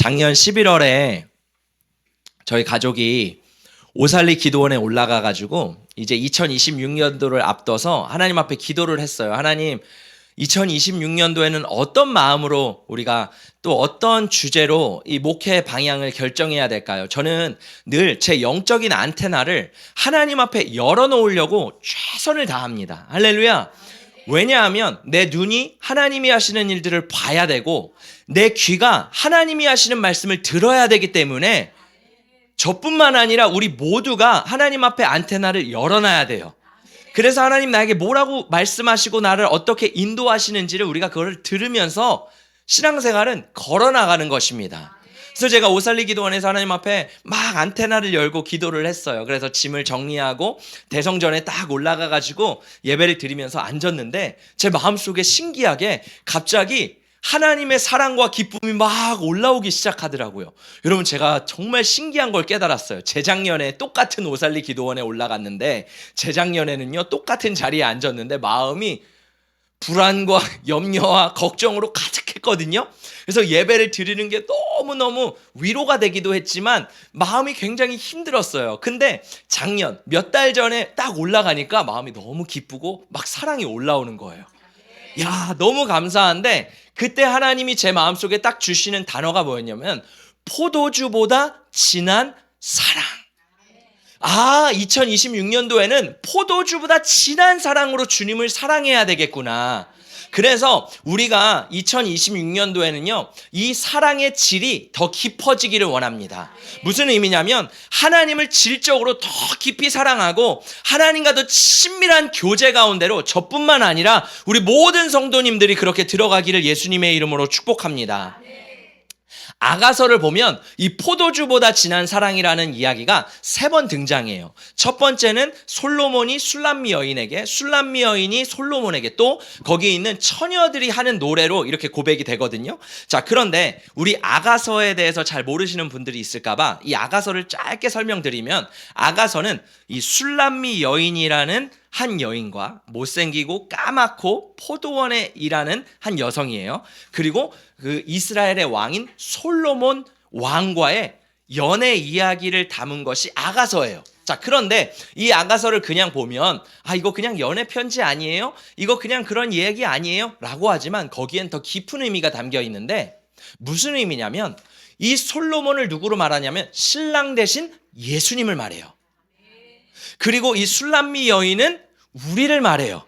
작년 11월에 저희 가족이 오살리 기도원에 올라가 가지고 이제 2026년도를 앞둬서 하나님 앞에 기도를 했어요. 하나님, 2026년도에는 어떤 마음으로 우리가 또 어떤 주제로 이 목회 방향을 결정해야 될까요? 저는 늘 제 영적인 안테나를 하나님 앞에 열어놓으려고 최선을 다합니다. 할렐루야. 왜냐하면 내 눈이 하나님이 하시는 일들을 봐야 되고 내 귀가 하나님이 하시는 말씀을 들어야 되기 때문에 저뿐만 아니라 우리 모두가 하나님 앞에 안테나를 열어놔야 돼요. 그래서 하나님 나에게 뭐라고 말씀하시고 나를 어떻게 인도하시는지를 우리가 그걸 들으면서 신앙생활은 걸어나가는 것입니다. 그래서 제가 오살리 기도원에서 하나님 앞에 막 안테나를 열고 기도를 했어요. 그래서 짐을 정리하고 대성전에 딱 올라가가지고 예배를 드리면서 앉았는데 제 마음속에 신기하게 갑자기 하나님의 사랑과 기쁨이 막 올라오기 시작하더라고요. 여러분, 제가 정말 신기한 걸 깨달았어요. 재작년에 똑같은 오살리 기도원에 올라갔는데 재작년에는요 똑같은 자리에 앉았는데 마음이 불안과 염려와 걱정으로 가득했거든요. 그래서 예배를 드리는 게 너무너무 위로가 되기도 했지만 마음이 굉장히 힘들었어요. 근데 작년 몇 달 전에 딱 올라가니까 마음이 너무 기쁘고 막 사랑이 올라오는 거예요. 야, 너무 감사한데 그때 하나님이 제 마음속에 딱 주시는 단어가 뭐였냐면 포도주보다 진한 사랑. 2026년도에는 포도주보다 진한 사랑으로 주님을 사랑해야 되겠구나. 그래서 우리가 2026년도에는요, 이 사랑의 질이 더 깊어지기를 원합니다. 무슨 의미냐면 하나님을 질적으로 더 깊이 사랑하고 하나님과 더 친밀한 교제 가운데로 저뿐만 아니라 우리 모든 성도님들이 그렇게 들어가기를 예수님의 이름으로 축복합니다. 아가서를 보면 이 포도주보다 진한 사랑이라는 이야기가 3번 등장해요. 첫 번째는 솔로몬이 술람미 여인에게, 술람미 여인이 솔로몬에게, 또 거기에 있는 처녀들이 하는 노래로 이렇게 고백이 되거든요. 자, 그런데 우리 아가서에 대해서 잘 모르시는 분들이 있을까봐 이 아가서를 짧게 설명드리면, 아가서는 이 술람미 여인이라는 한 여인과 못생기고 까맣고 포도원에 일하는 한 여성이에요. 그리고 그 이스라엘의 왕인 솔로몬 왕과의 연애 이야기를 담은 것이 아가서예요. 자, 그런데 이 아가서를 그냥 보면 이거 그냥 연애 편지 아니에요? 이거 그냥 그런 이야기 아니에요? 라고 하지만 거기엔 더 깊은 의미가 담겨 있는데, 무슨 의미냐면 이 솔로몬을 누구로 말하냐면 신랑 대신 예수님을 말해요. 그리고 이 술람미 여인은 우리를 말해요.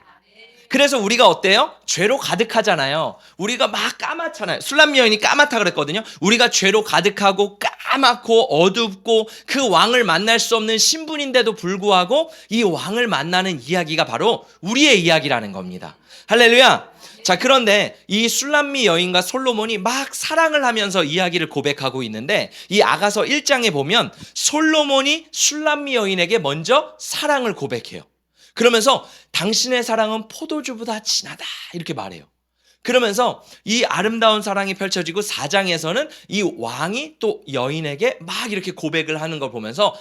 그래서 우리가 어때요? 죄로 가득하잖아요. 우리가 막 까맣잖아요. 술람미 여인이 까맣다 그랬거든요. 우리가 죄로 가득하고 까맣고 어둡고 그 왕을 만날 수 없는 신분인데도 불구하고 이 왕을 만나는 이야기가 바로 우리의 이야기라는 겁니다. 할렐루야. 자, 그런데 이 술람미 여인과 솔로몬이 막 사랑을 하면서 이야기를 고백하고 있는데, 이 아가서 1장에 보면 솔로몬이 술람미 여인에게 먼저 사랑을 고백해요. 그러면서 당신의 사랑은 포도주보다 진하다 이렇게 말해요. 그러면서 이 아름다운 사랑이 펼쳐지고 4장에서는 이 왕이 또 여인에게 막 이렇게 고백을 하는 걸 보면서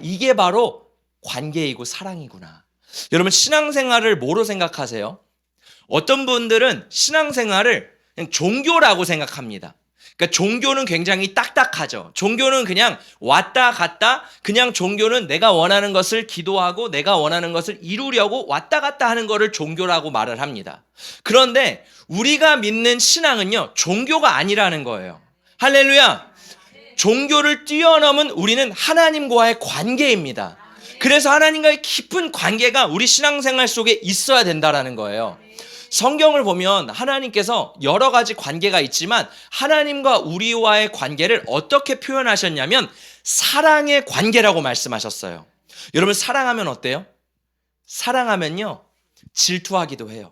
이게 바로 관계이고 사랑이구나. 여러분, 신앙생활을 뭐로 생각하세요? 어떤 분들은 신앙생활을 그냥 종교라고 생각합니다. 그러니까 종교는 굉장히 딱딱하죠. 종교는 그냥 왔다 갔다, 그냥 종교는 내가 원하는 것을 기도하고 내가 원하는 것을 이루려고 왔다 갔다 하는 것을 종교라고 말을 합니다. 그런데 우리가 믿는 신앙은요, 종교가 아니라는 거예요. 할렐루야. 종교를 뛰어넘은 우리는 하나님과의 관계입니다. 그래서 하나님과의 깊은 관계가 우리 신앙생활 속에 있어야 된다라는 거예요. 성경을 보면 하나님께서 여러 가지 관계가 있지만 하나님과 우리와의 관계를 어떻게 표현하셨냐면 사랑의 관계라고 말씀하셨어요. 여러분, 사랑하면 어때요? 사랑하면요, 질투하기도 해요.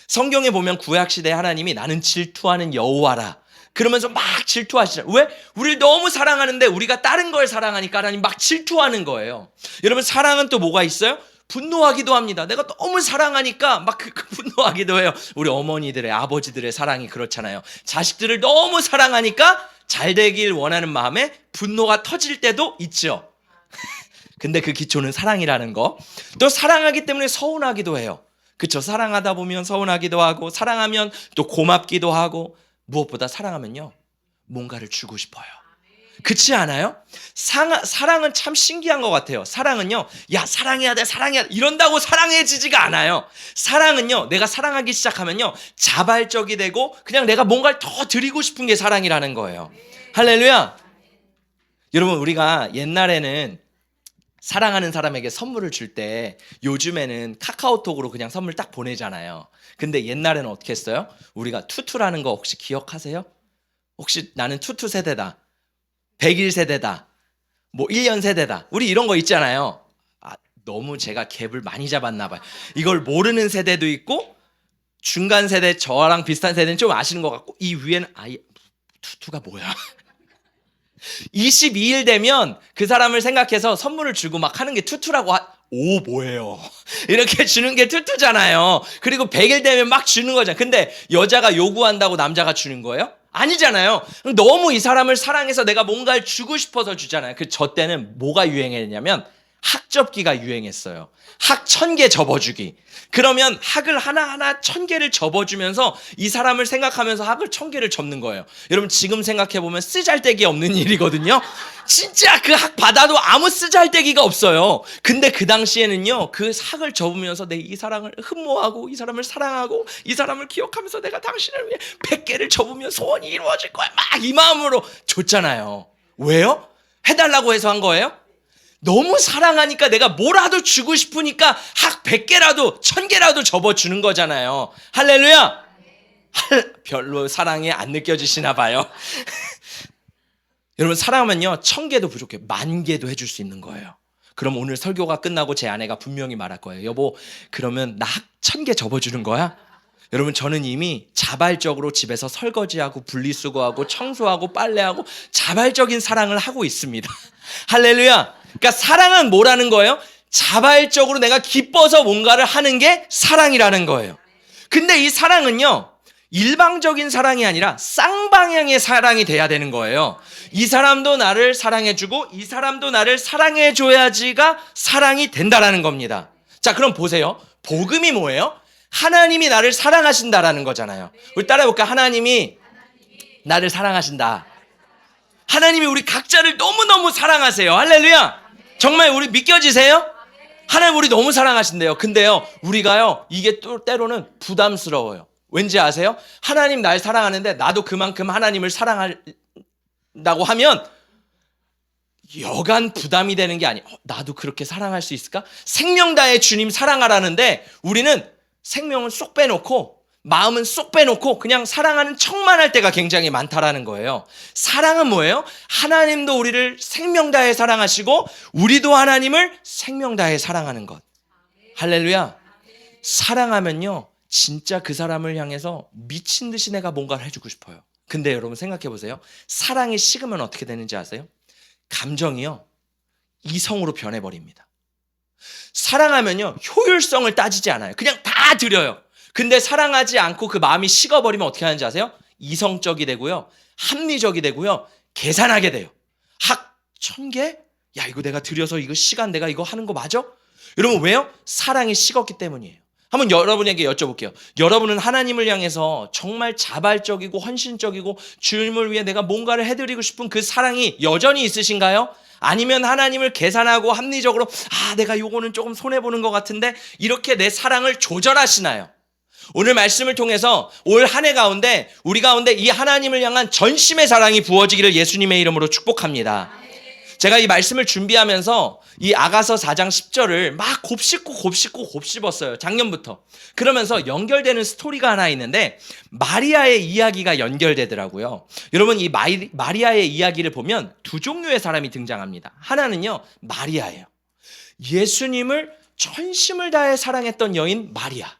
성경에 보면 구약시대 하나님이 나는 질투하는 여호와라 그러면서 막 질투하시잖아요. 왜? 우리를 너무 사랑하는데 우리가 다른 걸 사랑하니까 하나님 막 질투하는 거예요. 여러분, 사랑은 또 뭐가 있어요? 분노하기도 합니다. 내가 너무 사랑하니까 막 분노하기도 해요. 우리 어머니들의, 아버지들의 사랑이 그렇잖아요. 자식들을 너무 사랑하니까 잘 되길 원하는 마음에 분노가 터질 때도 있죠. 근데 그 기초는 사랑이라는 거. 또 사랑하기 때문에 서운하기도 해요. 그렇죠? 사랑하다 보면 서운하기도 하고, 사랑하면 또 고맙기도 하고, 무엇보다 사랑하면요, 뭔가를 주고 싶어요. 그렇지 않아요? 사랑은 참 신기한 것 같아요. 사랑은요, 야, 사랑해야 돼, 사랑해야 돼, 이런다고 사랑해지지가 않아요. 사랑은요, 내가 사랑하기 시작하면요, 자발적이 되고 그냥 내가 뭔가를 더 드리고 싶은 게 사랑이라는 거예요. 할렐루야. 여러분, 우리가 옛날에는 사랑하는 사람에게 선물을 줄 때 요즘에는 카카오톡으로 그냥 선물 딱 보내잖아요. 근데 옛날에는 어떻게 했어요? 우리가 투투라는 거 혹시 기억하세요? 혹시 나는 투투 세대다, 100일 세대다, 뭐 1년 세대다, 우리 이런 거 있잖아요. 너무 제가 갭을 많이 잡았나 봐요. 이걸 모르는 세대도 있고 중간 세대, 저랑 비슷한 세대는 좀 아시는 것 같고, 이 위에는 아예 투투가 뭐야? 22일 되면 그 사람을 생각해서 선물을 주고 막 하는 게 투투라고 오, 뭐예요? 이렇게 주는 게 투투잖아요. 그리고 100일 되면 막 주는 거잖아요. 근데 여자가 요구한다고 남자가 주는 거예요? 아니잖아요. 너무 이 사람을 사랑해서 내가 뭔가를 주고 싶어서 주잖아요. 저 때는 뭐가 유행했냐면 학접기가 유행했어요. 학 1000개 접어주기. 그러면 학을 하나하나 1000개를 접어주면서 이 사람을 생각하면서 학을 1000개를 접는 거예요. 여러분, 지금 생각해보면 쓰잘데기 없는 일이거든요. 진짜 그 학 받아도 아무 쓰잘데기가 없어요. 근데 그 당시에는요, 그 학을 접으면서 내 이 사랑을 흠모하고 이 사람을 사랑하고 이 사람을 기억하면서 내가 당신을 위해 100개를 접으면 소원이 이루어질 거야, 막 이 마음으로 줬잖아요. 왜요? 해달라고 해서 한 거예요? 너무 사랑하니까 내가 뭐라도 주고 싶으니까 학 100개라도 1000개라도 접어주는 거잖아요. 할렐루야. 별로 사랑이 안 느껴지시나 봐요. 여러분, 사랑하면요 1000개도 부족해, 10,000개도 해줄 수 있는 거예요. 그럼 오늘 설교가 끝나고 제 아내가 분명히 말할 거예요. 여보, 그러면 나 학 1000개 접어주는 거야? 여러분, 저는 이미 자발적으로 집에서 설거지하고 분리수거하고 청소하고 빨래하고 자발적인 사랑을 하고 있습니다. 할렐루야. 그러니까 사랑은 뭐라는 거예요? 자발적으로 내가 기뻐서 뭔가를 하는 게 사랑이라는 거예요. 근데 이 사랑은요, 일방적인 사랑이 아니라 쌍방향의 사랑이 돼야 되는 거예요. 이 사람도 나를 사랑해주고 이 사람도 나를 사랑해줘야지가 사랑이 된다라는 겁니다. 자, 그럼 보세요. 복음이 뭐예요? 하나님이 나를 사랑하신다라는 거잖아요. 우리 따라해볼까? 하나님이 나를 사랑하신다. 하나님이 우리 각자를 너무너무 사랑하세요. 할렐루야. 정말 우리 믿겨지세요? 하나님 우리 너무 사랑하신대요. 근데요, 우리가요, 이게 또 때로는 부담스러워요. 왠지 아세요? 하나님 날 사랑하는데 나도 그만큼 하나님을 사랑한다고 하면 여간 부담이 되는 게 아니에요. 나도 그렇게 사랑할 수 있을까? 생명 다해 주님 사랑하라는데 우리는 생명은 쏙 빼놓고 마음은 쏙 빼놓고 그냥 사랑하는 척만 할 때가 굉장히 많다라는 거예요. 사랑은 뭐예요? 하나님도 우리를 생명 다해 사랑하시고 우리도 하나님을 생명 다해 사랑하는 것. 할렐루야. 사랑하면요, 진짜 그 사람을 향해서 미친 듯이 내가 뭔가를 해주고 싶어요. 근데 여러분 생각해 보세요. 사랑이 식으면 어떻게 되는지 아세요? 감정이요, 이성으로 변해버립니다. 사랑하면요, 효율성을 따지지 않아요. 그냥 다 드려요. 근데 사랑하지 않고 그 마음이 식어버리면 어떻게 하는지 아세요? 이성적이 되고요, 합리적이 되고요, 계산하게 돼요. 학 1000개? 야, 이거 내가 들여서 이거 시간 내가 이거 하는 거 맞아? 여러분, 왜요? 사랑이 식었기 때문이에요. 한번 여러분에게 여쭤볼게요. 여러분은 하나님을 향해서 정말 자발적이고 헌신적이고 주님을 위해 내가 뭔가를 해드리고 싶은 그 사랑이 여전히 있으신가요? 아니면 하나님을 계산하고 합리적으로 내가 요거는 조금 손해보는 것 같은데 이렇게 내 사랑을 조절하시나요? 오늘 말씀을 통해서 올 한 해 가운데 우리 가운데 이 하나님을 향한 전심의 사랑이 부어지기를 예수님의 이름으로 축복합니다. 제가 이 말씀을 준비하면서 이 아가서 4장 10절을 막 곱씹었어요. 작년부터. 그러면서 연결되는 스토리가 하나 있는데 마리아의 이야기가 연결되더라고요. 여러분, 이 마리아의 이야기를 보면 두 종류의 사람이 등장합니다. 하나는요, 마리아예요. 예수님을 전심을 다해 사랑했던 여인 마리아.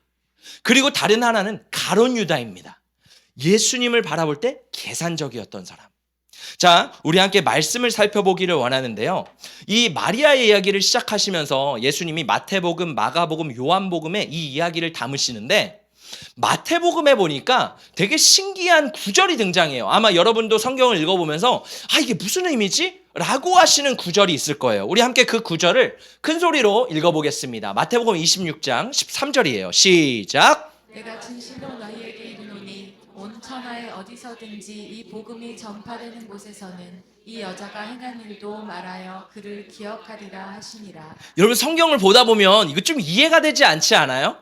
그리고 다른 하나는 가룟 유다입니다. 예수님을 바라볼 때 계산적이었던 사람. 자, 우리 함께 말씀을 살펴보기를 원하는데요. 이 마리아의 이야기를 시작하시면서 예수님이 마태복음, 마가복음, 요한복음에 이 이야기를 담으시는데 마태복음에 보니까 되게 신기한 구절이 등장해요. 아마 여러분도 성경을 읽어보면서 이게 무슨 의미지? 라고 하시는 구절이 있을 거예요. 우리 함께 그 구절을 큰 소리로 읽어보겠습니다. 마태복음 26장 13절이에요. 시작. 내가 진실로 너희에게 이르노니 온 천하에 어디서든지 이 복음이 전파되는 곳에서는 이 여자가 행한 일도 말하여 그를 기억하리라 하시니라. 여러분 성경을 보다 보면 이거 좀 이해가 되지 않지 않아요?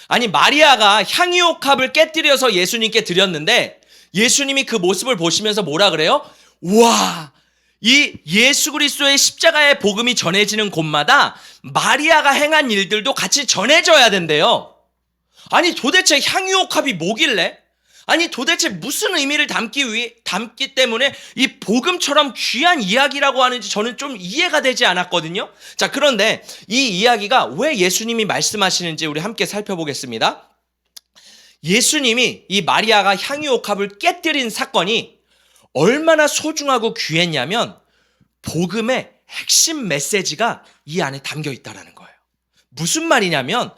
아니 마리아가 향유옥합을 깨뜨려서 예수님께 드렸는데 예수님이 그 모습을 보시면서 뭐라 그래요? 와, 이 예수 그리스도의 십자가의 복음이 전해지는 곳마다 마리아가 행한 일들도 같이 전해져야 된대요. 아니 도대체 향유옥합이 뭐길래? 아니 도대체 무슨 의미를 담기 때문에 이 복음처럼 귀한 이야기라고 하는지 저는 좀 이해가 되지 않았거든요. 자, 그런데 이 이야기가 왜 예수님이 말씀하시는지 우리 함께 살펴보겠습니다. 예수님이 이 마리아가 향유옥합을 깨뜨린 사건이 얼마나 소중하고 귀했냐면 복음의 핵심 메시지가 이 안에 담겨 있다라는 거예요. 무슨 말이냐면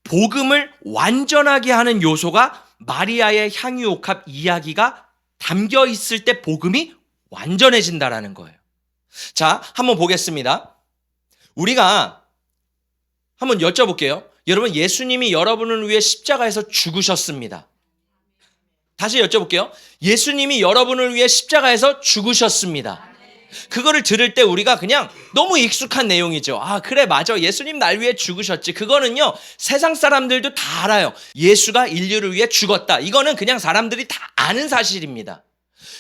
복음을 완전하게 하는 요소가 마리아의 향유옥합 이야기가 담겨 있을 때 복음이 완전해진다라는 거예요. 자, 한번 보겠습니다. 우리가 한번 여쭤볼게요. 여러분, 예수님이 여러분을 위해 십자가에서 죽으셨습니다. 다시 여쭤볼게요. 예수님이 여러분을 위해 십자가에서 죽으셨습니다. 그거를 들을 때 우리가 그냥 너무 익숙한 내용이죠. 아, 그래, 맞아. 예수님 날 위해 죽으셨지. 그거는요, 세상 사람들도 다 알아요. 예수가 인류를 위해 죽었다. 이거는 그냥 사람들이 다 아는 사실입니다.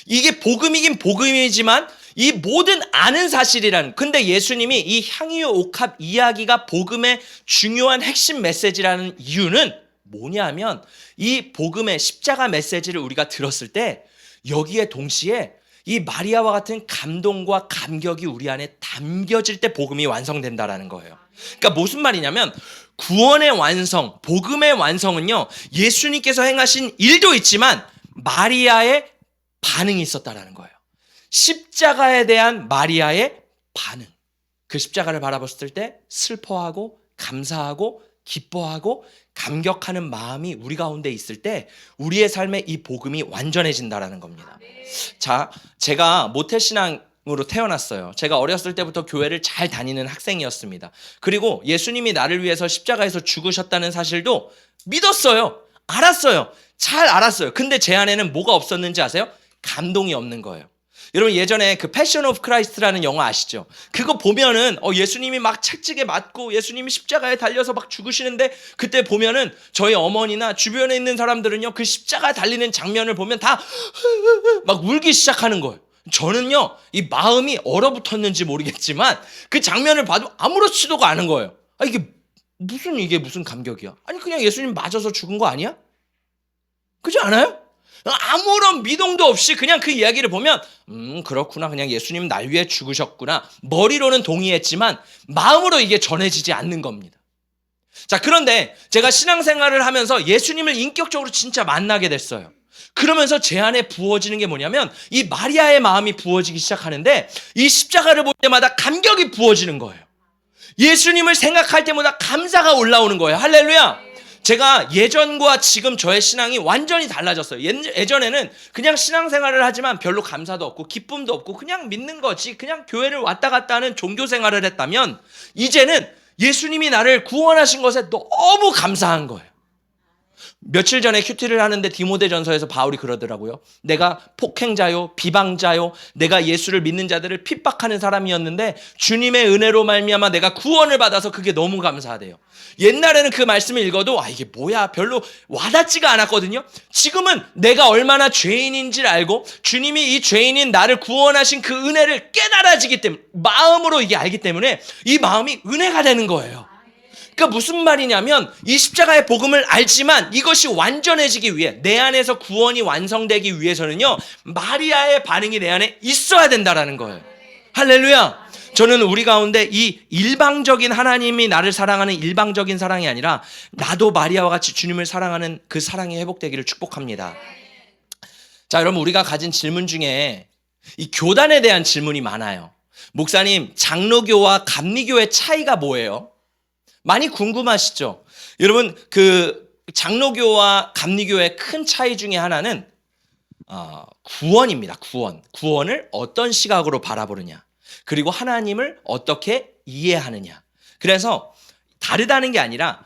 이게 복음이긴 복음이지만 이 모든 아는 사실이라는, 근데 예수님이 이 향유 옥합 이야기가 복음의 중요한 핵심 메시지라는 이유는 뭐냐면 이 복음의 십자가 메시지를 우리가 들었을 때 여기에 동시에 이 마리아와 같은 감동과 감격이 우리 안에 담겨질 때 복음이 완성된다라는 거예요. 그러니까 무슨 말이냐면 구원의 완성, 복음의 완성은요, 예수님께서 행하신 일도 있지만 마리아의 반응이 있었다라는 거예요. 십자가에 대한 마리아의 반응. 그 십자가를 바라봤을 때 슬퍼하고 감사하고 기뻐하고 감격하는 마음이 우리 가운데 있을 때 우리의 삶에 이 복음이 완전해진다라는 겁니다. 자, 제가 모태신앙으로 태어났어요. 제가 어렸을 때부터 교회를 잘 다니는 학생이었습니다. 그리고 예수님이 나를 위해서 십자가에서 죽으셨다는 사실도 믿었어요. 알았어요. 잘 알았어요. 근데 제 안에는 뭐가 없었는지 아세요? 감동이 없는 거예요. 여러분 예전에 그 패션 오브 크라이스트라는 영화 아시죠? 그거 보면은 예수님이 막 채찍에 맞고 예수님이 십자가에 달려서 막 죽으시는데 그때 보면은 저희 어머니나 주변에 있는 사람들은요 그 십자가 달리는 장면을 보면 다 막 울기 시작하는 거예요. 저는요 이 마음이 얼어붙었는지 모르겠지만 그 장면을 봐도 아무렇지도가 않은 거예요. 아 이게 무슨 감격이야? 아니 그냥 예수님 맞아서 죽은 거 아니야? 그렇지 않아요? 아무런 미동도 없이 그냥 그 이야기를 보면 그렇구나, 그냥 예수님 날 위해 죽으셨구나, 머리로는 동의했지만 마음으로 이게 전해지지 않는 겁니다. 자, 그런데 제가 신앙생활을 하면서 예수님을 인격적으로 진짜 만나게 됐어요. 그러면서 제 안에 부어지는 게 뭐냐면 이 마리아의 마음이 부어지기 시작하는데 이 십자가를 볼 때마다 감격이 부어지는 거예요. 예수님을 생각할 때마다 감사가 올라오는 거예요. 할렐루야. 제가 예전과 지금 저의 신앙이 완전히 달라졌어요. 예전에는 그냥 신앙생활을 하지만 별로 감사도 없고 기쁨도 없고 그냥 믿는 거지, 그냥 교회를 왔다 갔다 하는 종교생활을 했다면 이제는 예수님이 나를 구원하신 것에 너무 감사한 거예요. 며칠 전에 큐티를 하는데 디모데전서에서 바울이 그러더라고요. 내가 폭행자요, 비방자요, 내가 예수를 믿는 자들을 핍박하는 사람이었는데 주님의 은혜로 말미암아 내가 구원을 받아서 그게 너무 감사하대요. 옛날에는 그 말씀을 읽어도 이게 뭐야 별로 와닿지가 않았거든요. 지금은 내가 얼마나 죄인인지를 알고 주님이 이 죄인인 나를 구원하신 그 은혜를 깨달아지기 때문에, 마음으로 이게 알기 때문에 이 마음이 은혜가 되는 거예요. 그러니까 무슨 말이냐면 이 십자가의 복음을 알지만 이것이 완전해지기 위해, 내 안에서 구원이 완성되기 위해서는요 마리아의 반응이 내 안에 있어야 된다라는 거예요. 할렐루야. 저는 우리 가운데 이 일방적인 하나님이 나를 사랑하는 일방적인 사랑이 아니라 나도 마리아와 같이 주님을 사랑하는 그 사랑이 회복되기를 축복합니다. 자, 여러분 우리가 가진 질문 중에 이 교단에 대한 질문이 많아요. 목사님, 장로교와 감리교의 차이가 뭐예요? 많이 궁금하시죠? 여러분 그 장로교와 감리교의 큰 차이 중에 하나는 구원입니다. 구원을 어떤 시각으로 바라보느냐, 그리고 하나님을 어떻게 이해하느냐. 그래서 다르다는 게 아니라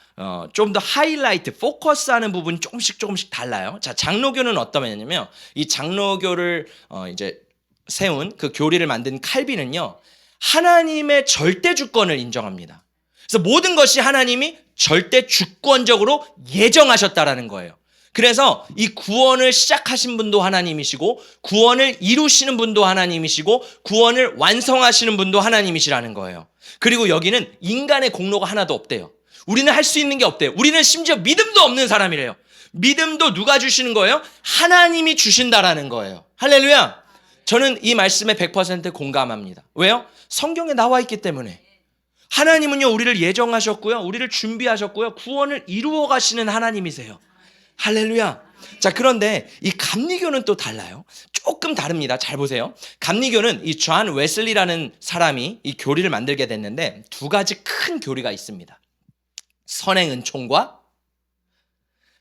좀 더 하이라이트, 포커스하는 부분이 조금씩 달라요. 자, 장로교는 어떤 면이냐면 이 장로교를 이제 세운 그 교리를 만든 칼빈은요, 하나님의 절대 주권을 인정합니다. 그래서 모든 것이 하나님이 절대 주권적으로 예정하셨다라는 거예요. 그래서 이 구원을 시작하신 분도 하나님이시고 구원을 이루시는 분도 하나님이시고 구원을 완성하시는 분도 하나님이시라는 거예요. 그리고 여기는 인간의 공로가 하나도 없대요. 우리는 할 수 있는 게 없대요. 우리는 심지어 믿음도 없는 사람이래요. 믿음도 누가 주시는 거예요? 하나님이 주신다라는 거예요. 할렐루야. 저는 이 말씀에 100% 공감합니다. 왜요? 성경에 나와 있기 때문에. 하나님은요, 우리를 예정하셨고요, 우리를 준비하셨고요, 구원을 이루어 가시는 하나님이세요. 할렐루야. 자, 그런데 이 감리교는 또 달라요. 조금 다릅니다. 잘 보세요. 감리교는 이 존 웨슬리라는 사람이 이 교리를 만들게 됐는데 두 가지 큰 교리가 있습니다. 선행 은총과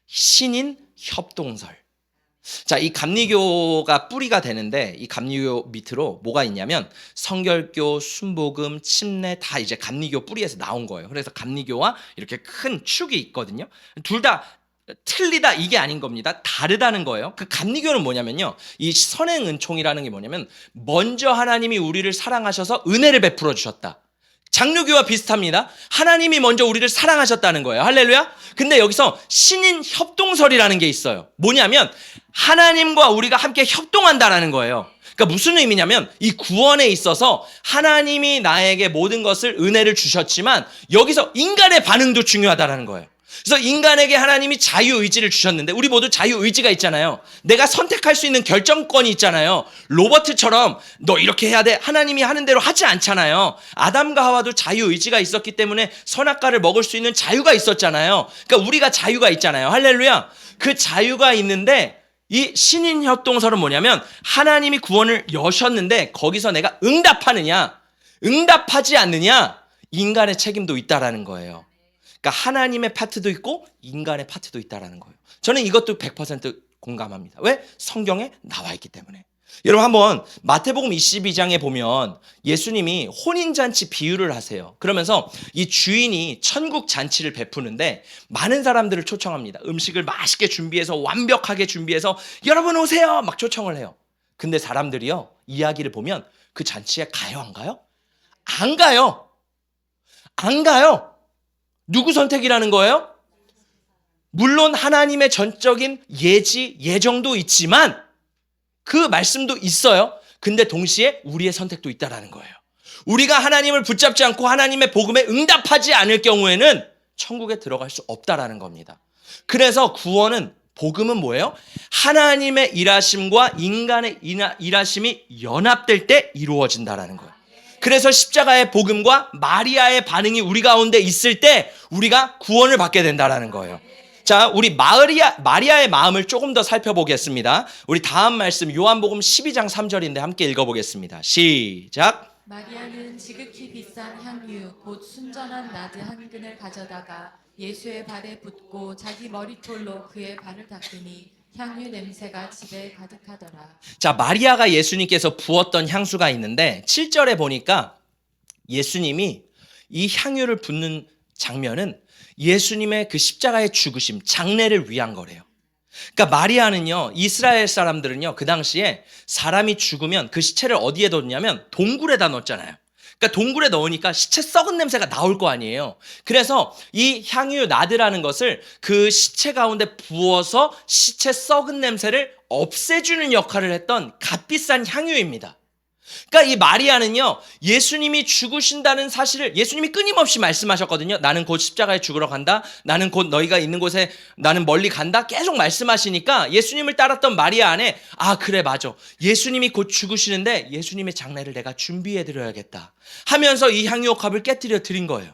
신인 협동설. 자, 이 감리교가 뿌리가 되는데 이 감리교 밑으로 뭐가 있냐면 성결교, 순복음, 침례 다 이제 감리교 뿌리에서 나온 거예요. 그래서 감리교와 이렇게 큰 축이 있거든요. 둘 다 틀리다 이게 아닌 겁니다. 다르다는 거예요. 그 감리교는 뭐냐면요, 이 선행 은총이라는 게 뭐냐면 먼저 하나님이 우리를 사랑하셔서 은혜를 베풀어 주셨다. 장로교와 비슷합니다. 하나님이 먼저 우리를 사랑하셨다는 거예요. 할렐루야. 근데 여기서 신인 협동설이라는 게 있어요. 뭐냐면 하나님과 우리가 함께 협동한다라는 거예요. 그러니까 무슨 의미냐면 이 구원에 있어서 하나님이 나에게 모든 것을 은혜를 주셨지만 여기서 인간의 반응도 중요하다라는 거예요. 그래서 인간에게 하나님이 자유의지를 주셨는데 우리 모두 자유의지가 있잖아요. 내가 선택할 수 있는 결정권이 있잖아요. 로버트처럼 너 이렇게 해야 돼, 하나님이 하는 대로 하지 않잖아요. 아담과 하와도 자유의지가 있었기 때문에 선악과를 먹을 수 있는 자유가 있었잖아요. 그러니까 우리가 자유가 있잖아요. 할렐루야. 그 자유가 있는데 이 신인협동설은 뭐냐면 하나님이 구원을 여셨는데 거기서 내가 응답하느냐 응답하지 않느냐 인간의 책임도 있다라는 거예요. 그러니까 하나님의 파트도 있고 인간의 파트도 있다라는 거예요. 저는 이것도 100% 공감합니다. 왜? 성경에 나와 있기 때문에. 여러분 한번 마태복음 22장에 보면 예수님이 혼인잔치 비유를 하세요. 그러면서 이 주인이 천국 잔치를 베푸는데 많은 사람들을 초청합니다. 음식을 맛있게 준비해서 완벽하게 준비해서 여러분 오세요 막 초청을 해요. 근데 사람들이요, 이야기를 보면 그 잔치에 가요 안 가요? 안 가요. 안 가요. 누구 선택이라는 거예요? 물론 하나님의 전적인 예정도 있지만 그 말씀도 있어요. 근데 동시에 우리의 선택도 있다라는 거예요. 우리가 하나님을 붙잡지 않고 하나님의 복음에 응답하지 않을 경우에는 천국에 들어갈 수 없다라는 겁니다. 그래서 구원은, 복음은 뭐예요? 하나님의 일하심과 인간의 일하심이 연합될 때 이루어진다라는 거예요. 그래서 십자가의 복음과 마리아의 반응이 우리 가운데 있을 때 우리가 구원을 받게 된다라는 거예요. 자, 우리 마리아의 마음을 조금 더 살펴보겠습니다. 우리 다음 말씀 요한복음 12장 3절인데 함께 읽어보겠습니다. 시작. 마리아는 지극히 비싼 향유 곧 순전한 나드 한 근을 가져다가 예수의 발에 붓고 자기 머리털로 그의 발을 닦으니 향유 냄새가 집에 가득하더라. 자, 마리아가 예수님께서 부었던 향수가 있는데 7절에 보니까 예수님이 이 향유를 붓는 장면은 예수님의 그 십자가의 죽으심, 장례를 위한 거래요. 그러니까 마리아는요, 이스라엘 사람들은요, 그 당시에 사람이 죽으면 그 시체를 어디에 넣냐면 동굴에다 넣었잖아요. 그러니까 동굴에 넣으니까 시체 썩은 냄새가 나올 거 아니에요. 그래서 이 향유 나드라는 것을 그 시체 가운데 부어서 시체 썩은 냄새를 없애주는 역할을 했던 값비싼 향유입니다. 그러니까 이 마리아는요, 예수님이 죽으신다는 사실을 예수님이 끊임없이 말씀하셨거든요. 나는 곧 십자가에 죽으러 간다. 나는 곧 너희가 있는 곳에 나는 멀리 간다. 계속 말씀하시니까 예수님을 따랐던 마리아 안에 아 그래 맞아. 예수님이 곧 죽으시는데 예수님의 장례를 내가 준비해 드려야겠다 하면서 이 향유옥합을 깨뜨려 드린 거예요.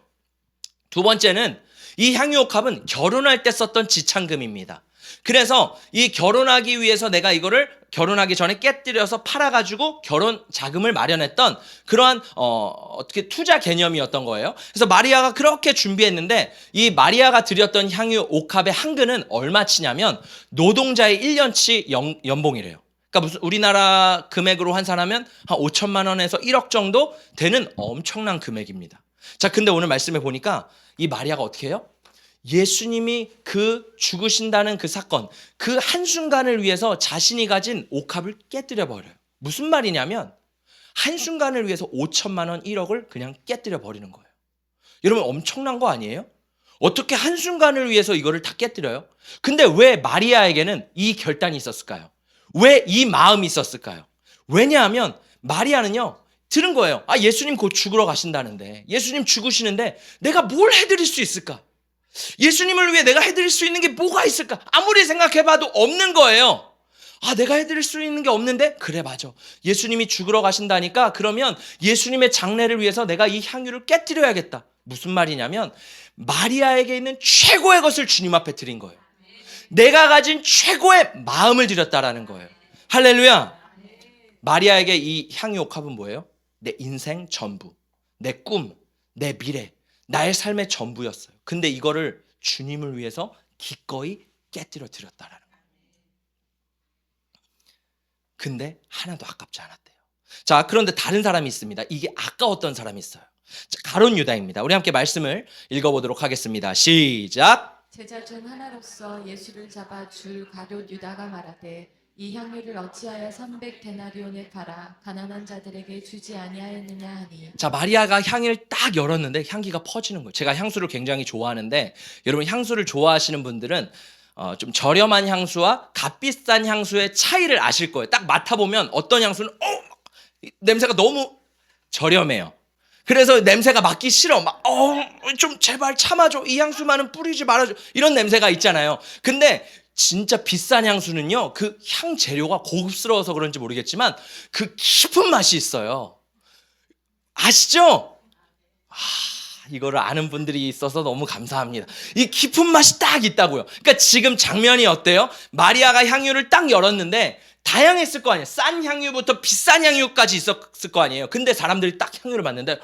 두 번째는 이 향유옥합은 결혼할 때 썼던 지창금입니다. 그래서 이 결혼하기 위해서 내가 이거를 결혼하기 전에 깨뜨려서 팔아가지고 결혼 자금을 마련했던 그러한 어떻게 투자 개념이었던 거예요. 그래서 마리아가 그렇게 준비했는데 이 마리아가 드렸던 향유 옥합의 한 근은 얼마치냐면 노동자의 1년치 연봉이래요. 그러니까 무슨 우리나라 금액으로 환산하면 한 5천만 원에서 1억 정도 되는 엄청난 금액입니다. 자, 근데 오늘 말씀에 보니까 이 마리아가 어떻게 해요? 예수님이 그 죽으신다는 그 사건, 그 한순간을 위해서 자신이 가진 옥합을 깨뜨려 버려요. 무슨 말이냐면 한순간을 위해서 5천만 원, 1억을 그냥 깨뜨려 버리는 거예요. 여러분 엄청난 거 아니에요? 어떻게 한순간을 위해서 이거를 다 깨뜨려요? 근데 왜 마리아에게는 이 결단이 있었을까요? 왜 이 마음이 있었을까요? 왜냐하면 마리아는요, 들은 거예요. 아, 예수님 곧 죽으러 가신다는데, 예수님 죽으시는데 내가 뭘 해드릴 수 있을까? 예수님을 위해 내가 해드릴 수 있는 게 뭐가 있을까? 아무리 생각해봐도 없는 거예요. 아, 내가 해드릴 수 있는 게 없는데? 그래, 맞아. 예수님이 죽으러 가신다니까 그러면 예수님의 장례를 위해서 내가 이 향유를 깨뜨려야겠다. 무슨 말이냐면 마리아에게 있는 최고의 것을 주님 앞에 드린 거예요. 내가 가진 최고의 마음을 드렸다라는 거예요. 할렐루야. 마리아에게 이 향유 옥합은 뭐예요? 내 인생 전부, 내 꿈, 내 미래, 나의 삶의 전부였어요. 근데 이거를 주님을 위해서 기꺼이 깨뜨려 드렸다라는 거예요. 근데 하나도 아깝지 않았대요. 자, 그런데 다른 사람이 있습니다. 이게 아까웠던 사람이 있어요. 자, 가룟 유다입니다. 우리 함께 말씀을 읽어보도록 하겠습니다. 시작. 제자 중 하나로서 예수를 잡아 줄 가룟 유다가 말하되 이 향유를 어찌하여 300데나리온에 팔아 가난한 자들에게 주지 아니하였느냐 하니. 자, 마리아가 향을 딱 열었는데 향기가 퍼지는 거예요. 제가 향수를 굉장히 좋아하는데 여러분 향수를 좋아하시는 분들은 좀 저렴한 향수와 값비싼 향수의 차이를 아실 거예요. 딱 맡아보면 어떤 향수는 냄새가 너무 저렴해요. 그래서 냄새가 맡기 싫어. 좀 제발 참아줘. 이 향수만은 뿌리지 말아줘. 이런 냄새가 있잖아요. 근데 진짜 비싼 향수는요, 그 향 재료가 고급스러워서 그런지 모르겠지만 그 깊은 맛이 있어요. 아시죠? 이거를 아는 분들이 있어서 너무 감사합니다. 이 깊은 맛이 딱 있다고요. 그러니까 지금 장면이 어때요? 마리아가 향유를 딱 열었는데 다양했을 거 아니에요. 싼 향유부터 비싼 향유까지 있었을 거 아니에요. 근데 사람들이 딱 향유를 맡는데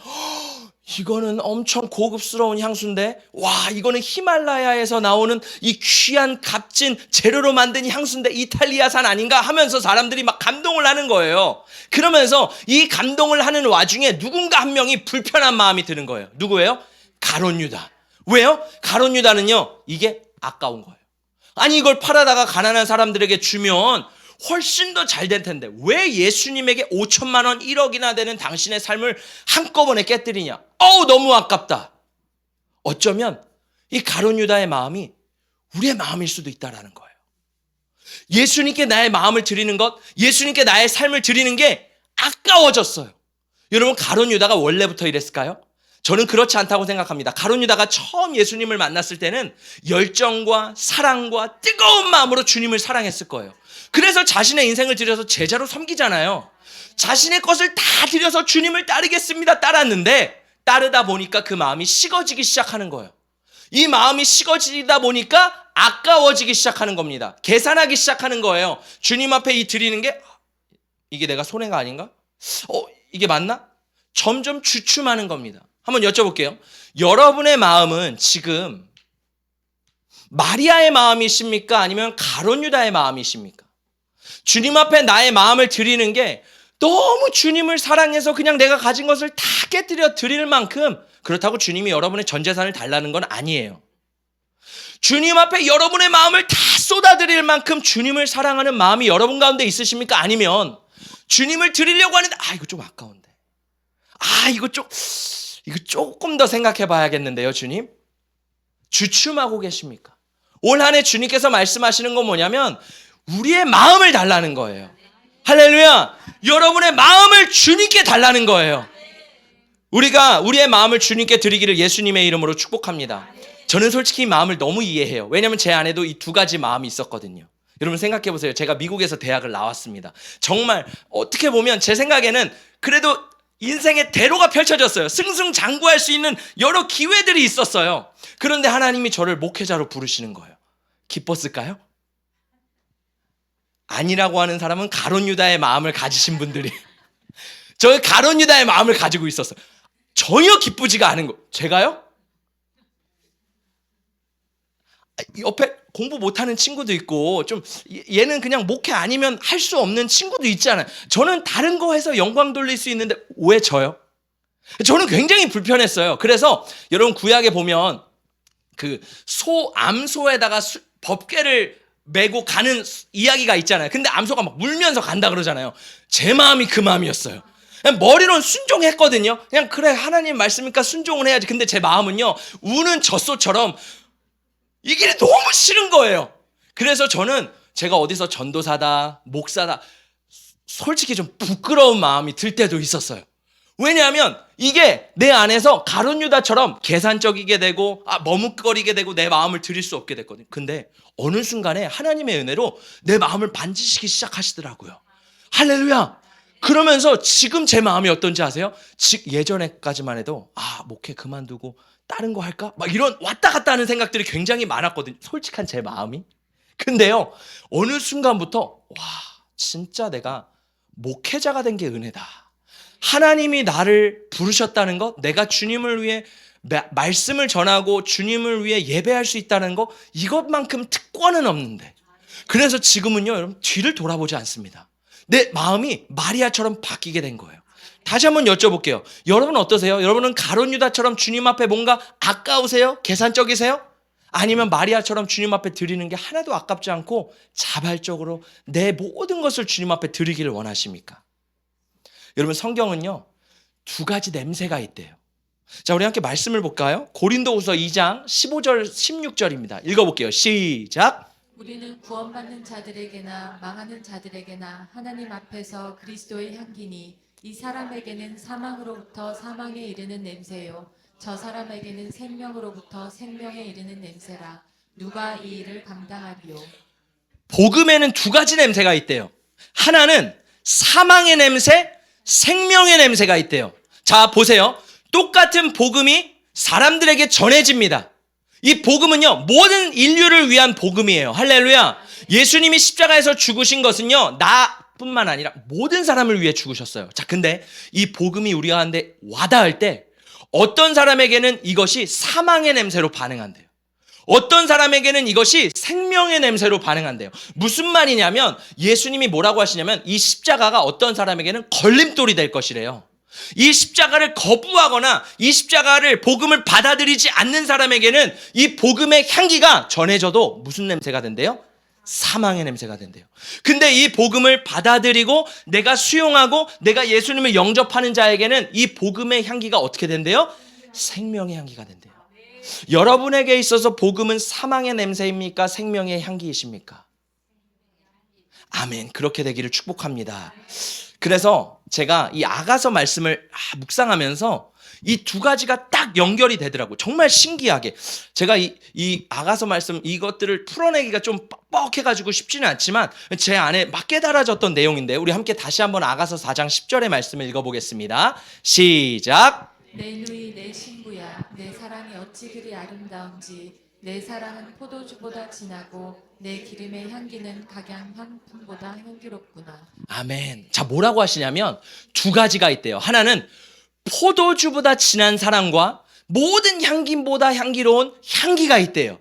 이거는 엄청 고급스러운 향수인데, 와, 이거는 히말라야에서 나오는 이 귀한 값진 재료로 만든 향수인데 이탈리아산 아닌가 하면서 사람들이 막 감동을 하는 거예요. 그러면서 이 감동을 하는 와중에 누군가 한 명이 불편한 마음이 드는 거예요. 누구예요? 가룟 유다. 왜요? 가룟 유다는요, 이게 아까운 거예요. 아니, 이걸 팔아다가 가난한 사람들에게 주면 훨씬 더 잘 될 텐데 왜 예수님에게 5천만 원, 1억이나 되는 당신의 삶을 한꺼번에 깨뜨리냐? 너무 아깝다. 어쩌면 이 가룟 유다의 마음이 우리의 마음일 수도 있다라는 거예요. 예수님께 나의 마음을 드리는 것, 예수님께 나의 삶을 드리는 게 아까워졌어요. 여러분, 가룟 유다가 원래부터 이랬을까요? 저는 그렇지 않다고 생각합니다. 가룟 유다가 처음 예수님을 만났을 때는 열정과 사랑과 뜨거운 마음으로 주님을 사랑했을 거예요. 그래서 자신의 인생을 들여서 제자로 섬기잖아요. 자신의 것을 다 들여서 주님을 따르겠습니다. 따랐는데 따르다 보니까 그 마음이 식어지기 시작하는 거예요. 이 마음이 식어지다 보니까 아까워지기 시작하는 겁니다. 계산하기 시작하는 거예요. 주님 앞에 이 드리는 게 이게 내가 손해가 아닌가? 이게 맞나? 점점 주춤하는 겁니다. 한번 여쭤볼게요. 여러분의 마음은 지금 마리아의 마음이십니까? 아니면 가룟 유다의 마음이십니까? 주님 앞에 나의 마음을 드리는 게 너무 주님을 사랑해서 그냥 내가 가진 것을 다 깨뜨려 드릴 만큼, 그렇다고 주님이 여러분의 전 재산을 달라는 건 아니에요. 주님 앞에 여러분의 마음을 다 쏟아드릴 만큼 주님을 사랑하는 마음이 여러분 가운데 있으십니까? 아니면 주님을 드리려고 하는데 이거 좀 아까운데, 이거 조금 더 생각해 봐야겠는데요. 주님, 주춤하고 계십니까? 올 한 해 주님께서 말씀하시는 건 뭐냐면 우리의 마음을 달라는 거예요. 할렐루야. 여러분의 마음을 주님께 달라는 거예요. 우리가 우리의 마음을 주님께 드리기를 예수님의 이름으로 축복합니다. 저는 솔직히 이 마음을 너무 이해해요. 왜냐하면 제 안에도 이 두 가지 마음이 있었거든요. 여러분 생각해 보세요. 제가 미국에서 대학을 나왔습니다. 정말 어떻게 보면 제 생각에는 그래도 인생의 대로가 펼쳐졌어요. 승승장구할 수 있는 여러 기회들이 있었어요. 그런데 하나님이 저를 목회자로 부르시는 거예요. 기뻤을까요? 아니라고 하는 사람은 가룟 유다의 마음을 가지신 분들이 저 가룟 유다의 마음을 가지고 있었어요. 전혀 기쁘지가 않은 거. 제가요? 옆에 공부 못하는 친구도 있고 좀 얘는 그냥 목회 아니면 할 수 없는 친구도 있잖아요. 저는 다른 거 해서 영광 돌릴 수 있는데 왜 저요? 저는 굉장히 불편했어요. 그래서 여러분 구약에 보면 그 암소에다가 법궤를 메고 가는 이야기가 있잖아요. 근데 암소가 막 울면서 간다 그러잖아요. 제 마음이 그 마음이었어요. 그냥 머리로는 순종했거든요. 그냥 그래 하나님 말씀이니까 순종을 해야지. 근데 제 마음은요, 우는 젖소처럼 이 길이 너무 싫은 거예요. 그래서 저는 제가 어디서 전도사다 목사다 솔직히 좀 부끄러운 마음이 들 때도 있었어요. 왜냐하면 이게 내 안에서 가룟 유다처럼 계산적이게 되고 머뭇거리게 되고 내 마음을 드릴 수 없게 됐거든요. 근데 어느 순간에 하나님의 은혜로 내 마음을 만지시기 시작하시더라고요. 할렐루야. 그러면서 지금 제 마음이 어떤지 아세요? 예전에까지만 해도 목회 그만두고 다른 거 할까? 막 이런 왔다 갔다 하는 생각들이 굉장히 많았거든요. 솔직한 제 마음이. 근데요, 어느 순간부터 진짜 내가 목회자가 된 게 은혜다. 하나님이 나를 부르셨다는 것, 내가 주님을 위해 말씀을 전하고 주님을 위해 예배할 수 있다는 것, 이것만큼 특권은 없는데. 그래서 지금은요, 여러분 뒤를 돌아보지 않습니다. 내 마음이 마리아처럼 바뀌게 된 거예요. 다시 한번 여쭤볼게요. 여러분 어떠세요? 여러분은 가룟 유다처럼 주님 앞에 뭔가 아까우세요? 계산적이세요? 아니면 마리아처럼 주님 앞에 드리는 게 하나도 아깝지 않고 자발적으로 내 모든 것을 주님 앞에 드리기를 원하십니까? 여러분 성경은요, 두 가지 냄새가 있대요. 자, 우리 함께 말씀을 볼까요? 고린도후서 2장 15절 16절입니다. 읽어볼게요. 시작. 우리는 구원받는 자들에게나 망하는 자들에게나 하나님 앞에서 그리스도의 향기니 이 사람에게는 사망으로부터 사망에 이르는 냄새요 저 사람에게는 생명으로부터 생명에 이르는 냄새라. 누가 이 일을 감당하리요? 복음에는 두 가지 냄새가 있대요. 하나는 사망의 냄새, 생명의 냄새가 있대요. 자, 보세요. 똑같은 복음이 사람들에게 전해집니다. 이 복음은요, 모든 인류를 위한 복음이에요. 할렐루야. 예수님이 십자가에서 죽으신 것은요, 나뿐만 아니라 모든 사람을 위해 죽으셨어요. 자, 근데 이 복음이 우리 가운데 와닿을 때 어떤 사람에게는 이것이 사망의 냄새로 반응한대요. 어떤 사람에게는 이것이 생명의 냄새로 반응한대요. 무슨 말이냐면 예수님이 뭐라고 하시냐면 이 십자가가 어떤 사람에게는 걸림돌이 될 것이래요. 이 십자가를 거부하거나 이 십자가를 복음을 받아들이지 않는 사람에게는 이 복음의 향기가 전해져도 무슨 냄새가 된대요? 사망의 냄새가 된대요. 근데 이 복음을 받아들이고 내가 수용하고 내가 예수님을 영접하는 자에게는 이 복음의 향기가 어떻게 된대요? 생명의 향기가 된대요. 여러분에게 있어서 복음은 사망의 냄새입니까? 생명의 향기이십니까? 아멘. 그렇게 되기를 축복합니다. 그래서 제가 이 아가서 말씀을 묵상하면서 이 두 가지가 딱 연결이 되더라고요. 정말 신기하게. 제가 이 아가서 말씀 이것들을 풀어내기가 좀 뻑뻑해가지고 쉽지는 않지만 제 안에 막 깨달아졌던 내용인데 우리 함께 다시 한번 아가서 4장 10절의 말씀을 읽어보겠습니다. 시작. 내 누이 내 신부야 내 사랑이 어찌 그리 아름다운지 내 사랑은 포도주보다 진하고 내 기름의 향기는 각양 향품보다 향기롭구나. 아멘. 자, 뭐라고 하시냐면 두 가지가 있대요. 하나는 포도주보다 진한 사랑과 모든 향기보다 향기로운 향기가 있대요.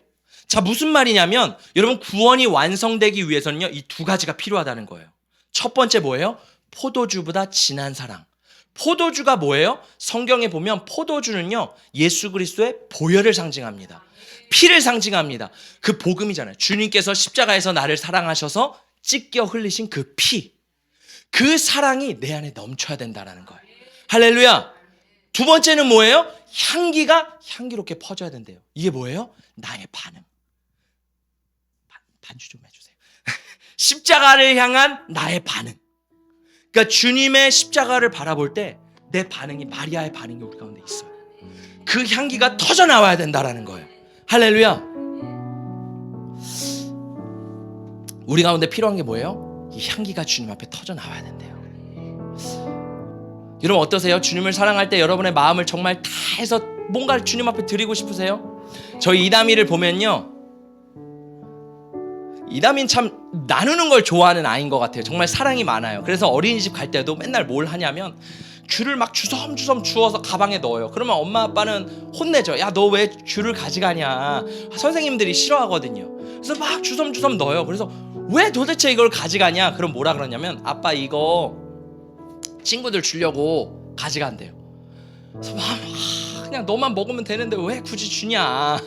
자, 무슨 말이냐면 여러분 구원이 완성되기 위해서는요, 이 두 가지가 필요하다는 거예요. 첫 번째 뭐예요? 포도주보다 진한 사랑. 포도주가 뭐예요? 성경에 보면 포도주는요, 예수 그리스도의 보혈을 상징합니다. 피를 상징합니다. 그 복음이잖아요. 주님께서 십자가에서 나를 사랑하셔서 찢겨 흘리신 그 피. 그 사랑이 내 안에 넘쳐야 된다는 거예요. 할렐루야. 두 번째는 뭐예요? 향기가 향기롭게 퍼져야 된대요. 이게 뭐예요? 나의 반응. 반주 좀 해주세요. 십자가를 향한 나의 반응. 그러니까 주님의 십자가를 바라볼 때 내 반응이 마리아의 반응이 우리 가운데 있어요. 그 향기가 터져 나와야 된다라는 거예요. 할렐루야. 우리 가운데 필요한 게 뭐예요? 이 향기가 주님 앞에 터져 나와야 된대요. 여러분 어떠세요? 주님을 사랑할 때 여러분의 마음을 정말 다 해서 뭔가를 주님 앞에 드리고 싶으세요? 저희 이담이를 보면요, 이담이는 참 나누는 걸 좋아하는 아이인 것 같아요. 정말 사랑이 많아요. 그래서 어린이집 갈 때도 맨날 뭘 하냐면 귤을 막 주섬주섬 주워서 가방에 넣어요. 그러면 엄마 아빠는 혼내죠. 야, 너 왜 귤을 가져가냐. 선생님들이 싫어하거든요. 그래서 막 주섬주섬 넣어요. 그래서 왜 도대체 이걸 가져가냐. 그럼 뭐라 그러냐면 아빠 이거 친구들 주려고 가져간대요. 그래서 그냥 너만 먹으면 되는데 왜 굳이 주냐.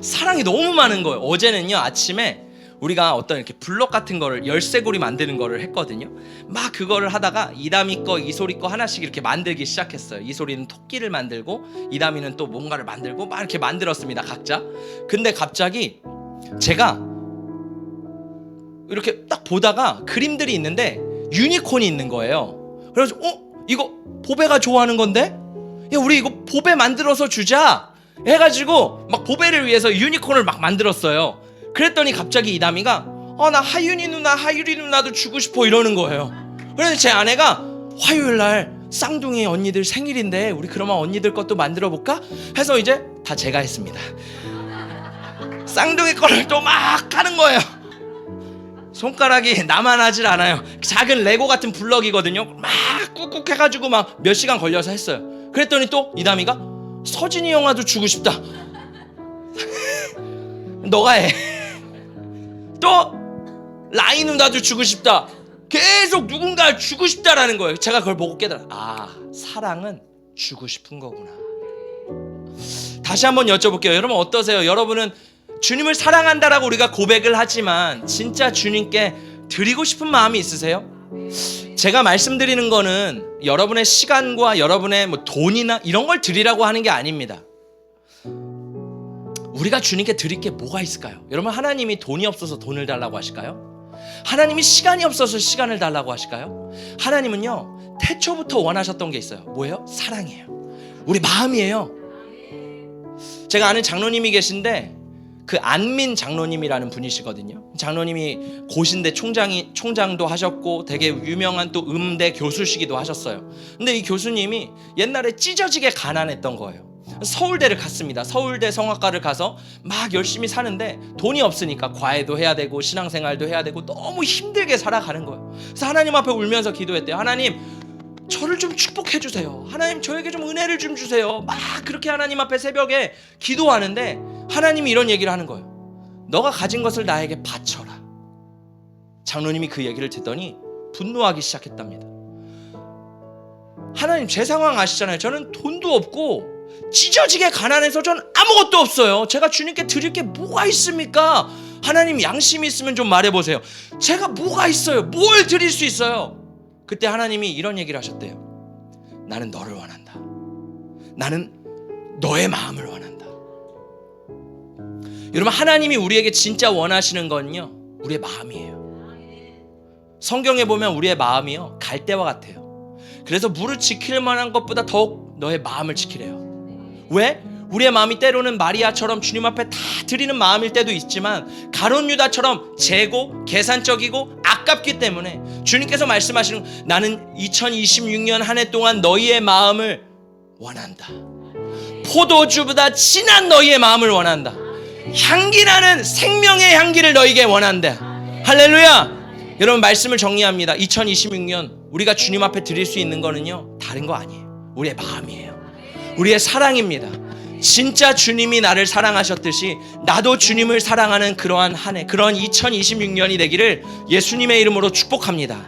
사랑이 너무 많은 거예요. 어제는요 아침에 우리가 어떤 이렇게 블럭 같은 거를 열쇠고리 만드는 거를 했거든요. 막 그거를 하다가 이담이 거 이소리 거 하나씩 이렇게 만들기 시작했어요. 이소리는 토끼를 만들고 이담이는 또 뭔가를 만들고 막 이렇게 만들었습니다 각자. 근데 갑자기 제가 이렇게 딱 보다가 그림들이 있는데 유니콘이 있는 거예요. 그래서 이거 보배가 좋아하는 건데? 야 우리 이거 보배 만들어서 주자 해가지고 막 보배를 위해서 유니콘을 막 만들었어요. 그랬더니 갑자기 이담이가 나 하윤이 누나 하유리 누나도 주고 싶어 이러는 거예요. 그래서 제 아내가 화요일날 쌍둥이 언니들 생일인데 우리 그러면 언니들 것도 만들어 볼까? 해서 이제 다 제가 했습니다. 쌍둥이 거를 또 막 하는 거예요. 손가락이 나만 하질 않아요. 작은 레고 같은 블럭이거든요. 막 꾹꾹 해가지고 막 몇 시간 걸려서 했어요. 그랬더니 또 이담이가 서진이 형아도 주고 싶다. 너가 해. 또 라이 누나도 주고 싶다. 계속 누군가 주고 싶다라는 거예요. 제가 그걸 보고 깨달아. 사랑은 주고 싶은 거구나. 다시 한번 여쭤볼게요. 여러분 어떠세요? 여러분은 주님을 사랑한다라고 우리가 고백을 하지만 진짜 주님께 드리고 싶은 마음이 있으세요? 제가 말씀드리는 거는 여러분의 시간과 여러분의 뭐 돈이나 이런 걸 드리라고 하는 게 아닙니다. 우리가 주님께 드릴 게 뭐가 있을까요? 여러분 하나님이 돈이 없어서 돈을 달라고 하실까요? 하나님이 시간이 없어서 시간을 달라고 하실까요? 하나님은요 태초부터 원하셨던 게 있어요. 뭐예요? 사랑이에요. 우리 마음이에요. 제가 아는 장로님이 계신데 그 안민 장로님이라는 분이시거든요. 장로님이 고신대 총장도 하셨고 되게 유명한 또 음대 교수시기도 하셨어요. 근데 이 교수님이 옛날에 찢어지게 가난했던 거예요. 서울대를 갔습니다. 서울대 성악과를 가서 막 열심히 사는데 돈이 없으니까 과외도 해야 되고 신앙생활도 해야 되고 너무 힘들게 살아가는 거예요. 그래서 하나님 앞에 울면서 기도했대요. 하나님 저를 좀 축복해 주세요. 하나님 저에게 좀 은혜를 좀 주세요. 막 그렇게 하나님 앞에 새벽에 기도하는데 하나님이 이런 얘기를 하는 거예요. 너가 가진 것을 나에게 바쳐라. 장로님이 그 얘기를 듣더니 분노하기 시작했답니다. 하나님 제 상황 아시잖아요. 저는 돈도 없고 찢어지게 가난해서 전 아무것도 없어요. 제가 주님께 드릴 게 뭐가 있습니까? 하나님 양심이 있으면 좀 말해보세요. 제가 뭐가 있어요? 뭘 드릴 수 있어요? 그때 하나님이 이런 얘기를 하셨대요. 나는 너를 원한다. 나는 너의 마음을 원한다. 여러분 하나님이 우리에게 진짜 원하시는 건요 우리의 마음이에요. 성경에 보면 우리의 마음이요 갈대와 같아요. 그래서 무릇 지킬 만한 것보다 더욱 너의 마음을 지키래요. 왜? 우리의 마음이 때로는 마리아처럼 주님 앞에 다 드리는 마음일 때도 있지만 가룟 유다처럼 재고 계산적이고 아깝기 때문에 주님께서 말씀하시는 나는 2026년 한 해 동안 너희의 마음을 원한다. 포도주보다 진한 너희의 마음을 원한다. 향기나는 생명의 향기를 너희에게 원한다. 할렐루야. 여러분 말씀을 정리합니다. 2026년 우리가 주님 앞에 드릴 수 있는 거는요 다른 거 아니에요. 우리의 마음이에요. 우리의 사랑입니다. 진짜 주님이 나를 사랑하셨듯이 나도 주님을 사랑하는 그러한 한 해, 그런 2026년이 되기를 예수님의 이름으로 축복합니다.